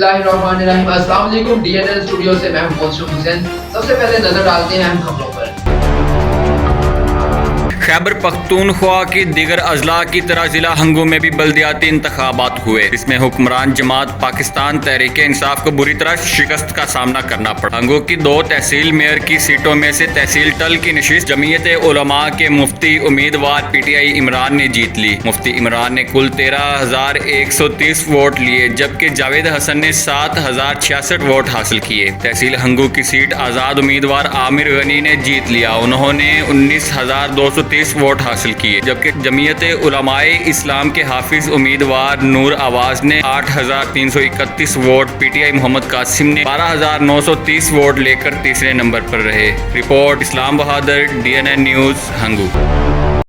बिस्मिल्लाहिर्रहमानिर्रहीम। अस्सलाम वालेकुम। DNN स्टूडियो से मैं मोहम्मद हुसैन। सबसे पहले नजर डालते हैं अहम खबरों पर। खैबर पख्तूनख्वा की दिगर अजला की तरह जिला हंगू में भी बल्दियाती इंतखाबात हुए, जिसमें हुक्मरान जमात पाकिस्तान तहरीक इंसाफ को बुरी तरह शिकस्त का सामना करना पड़ा। हंगू की 2 तहसील मेयर की सीटों में से तहसील टल की नशिस्त जमीयत उलमा के मुफ्ती उम्मीदवार PTI इमरान ने जीत ली। मुफ्ती इमरान ने कुल 13,130 वोट लिए, जबकि जावेद हसन ने 7,066 वोट हासिल किए। तहसील हंगू की सीट आज़ाद उम्मीदवार आमिर गनी ने जीत लिया। उन्होंने 19,230 वोट हासिल किए, जबकि जमीयत उलमाए इस्लाम के हाफिज उम्मीदवार नूर आवाज ने 8,331 वोट, PTI मोहम्मद कासिम ने 12,930 वोट लेकर तीसरे नंबर पर रहे। रिपोर्ट इस्लाम बहादुर, DNN न्यूज़, हंगू।